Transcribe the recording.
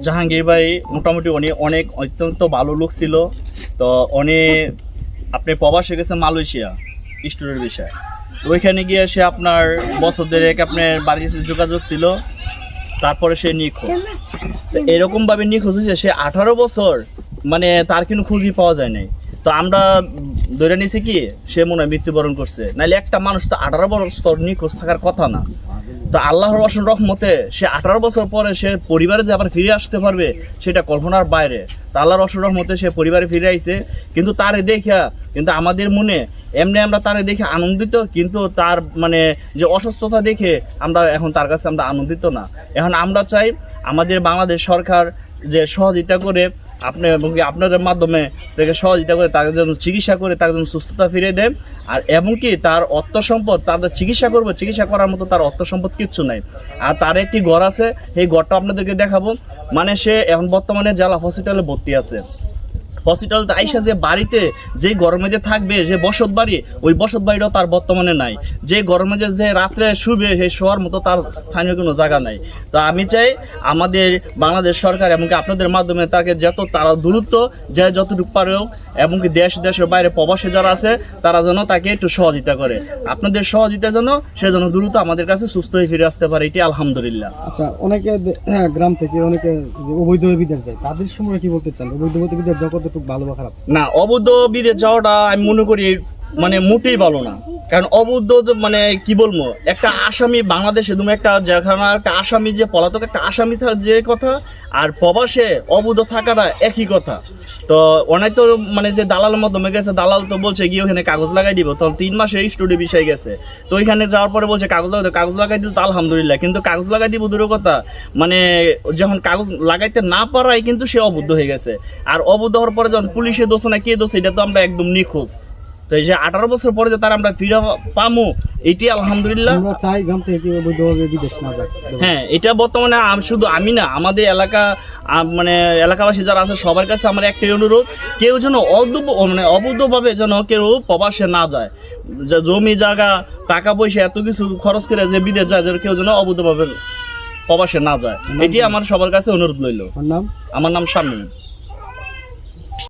জাহাঙ্গীর ভাই মোটামুটি উনি অনেক অত্যন্ত ভালো লোক ছিল। তো উনি আপনি প্রবাসে গেছে মালয়েশিয়া স্টুডেন্ট বিষয়, তো ওইখানে গিয়ে সে আপনার বছর দেড়েক আপনার বাড়ির সাথে যোগাযোগ ছিল, তারপরে সে নিখোঁজ। তো এরকমভাবে নিখোঁজ হয়েছে সে 18 বছর, মানে তার কোনো খুঁজই পাওয়া যায় নাই। তো আমরা ধরে নিয়েছি কি সে মনে হয় মৃত্যুবরণ করছে, নাহলে একটা মানুষ তো 18 বছর নিখোঁজ থাকার কথা না। তো আল্লাহর অসীম রহমতে সে 18 বছর পরে সে পরিবারে যে আবার ফিরে আসতে পারবে সেটা কল্পনার বাইরে। তা আল্লাহর অসীম রহমতে সে পরিবারে ফিরে আইছে। কিন্তু তারে দেখা কিন্তু আমাদের মনে এমনি আমরা তারে দেখে আনন্দিত, কিন্তু তার মানে যে অসুস্থতা দেখে আমরা এখন তার কাছে আমরা আনন্দিত না। এখন আমরা চাই আমাদের বাংলাদেশ সরকার যে সহযোগিতা করে আপনাদের মাধ্যমে তাকে সহযোগিতা করে তাকে যেন চিকিৎসা করে তাকে যেন সুস্থতা ফিরিয়ে দেয়। আর এমনকি তার অর্থ সম্পদ তাদের চিকিৎসা করবো, চিকিৎসা করার মতো তার অর্থ সম্পদ কিচ্ছু নাই। আর তার একটি ঘর আছে, সেই ঘরটা আপনাদেরকে দেখাবো। মানে সে এখন বর্তমানে জেলা হসপিটালে ভর্তি আছে। হসপিটালতে আইসা যে বাড়িতে যে গরমে যে থাকবে যে বসত বাড়ি, ওই বসত বাড়িটাও তার বর্তমানে নাই। যে গরমে যে রাত্রে শুবে সেই শোয়ার মতো তার স্থানীয় কোনো জায়গা নাই। তো আমি চাই আমাদের বাংলাদেশ সরকার এমনকি আপনাদের মাধ্যমে তাকে যত তারা দূরত্ব যে যতটুকু পারেও, এমনকি দেশের বাইরে প্রবাসী যারা আছে তারা যেন তাকে একটু সহযোগিতা করে। আপনাদের সহযোগিতা যেন সে যেন দ্রুত আমাদের কাছে সুস্থ হয়ে ফিরে আসতে পারে, এটি আলহামদুলিল্লাহ। আচ্ছা, অনেকে গ্রাম থেকে অনেকে অবৈধভাবে বিদেশ যায়, তাদের সময় কি বলতে চান? অবৈধভাবে বিদেশ যাওয়া কতটুকু ভালো বা খারাপ? না, অবৈধ বিদেশ যাওয়াটা আমি মনে করি মানে মোটেই ভালো না। কারণ অবৈধ মানে কি বলবো, একটা আসামি বাংলাদেশে তুমি একটা যেখানে একটা আসামি যে পলাতক একটা আসামি যে কথা, আর প্রবাসে অবৈধ থাকাটা একই কথা। তো অনেক তো মানে যে দালালের মাধ্যমে গেছে, দালাল তো বলছে গিয়ে ওখানে কাগজ লাগাই দিব, তখন 3 মাসে স্টুডি বিষয় গেছে। তো ওইখানে যাওয়ার পরে বলছে কাগজ লাগাই দিব, তো আলহামদুলিল্লাহ। কিন্তু কাগজ লাগাই দিব দূরের কথা, মানে যখন কাগজ লাগাইতে না পারাই কিন্তু সে অবৈধ হয়ে গেছে। আর অবৈধ হওয়ার পরে যখন পুলিশে দোষ না কে দোষ, এটা তো আমরা একদম নিখোঁজ। তো এই যে 18 বছর পরে যে তারা আমরা ফিরে পামু, এটি আলহামদুলিল্লাহ। আমরা চাই গ্রাম থেকে অবৈধভাবে বিদেশ না যায়। হ্যাঁ, এটা বর্তমানে শুধু আমি না, আমাদের এলাকা মানে এলাকাবাসী যারা আছে সবার কাছে আমার একটাই অনুরোধ, কেউ যেন অবৈধভাবে যেন কেউ প্রবাসে না যায়। জমি জায়গা টাকা পয়সা এত কিছু খরচ করে যে বিদেশ যায়, যেন কেউ যেন অবৈধভাবে প্রবাসে না যায়, এটি আমার সবার কাছে অনুরোধ রইল। আমার নাম শামীম।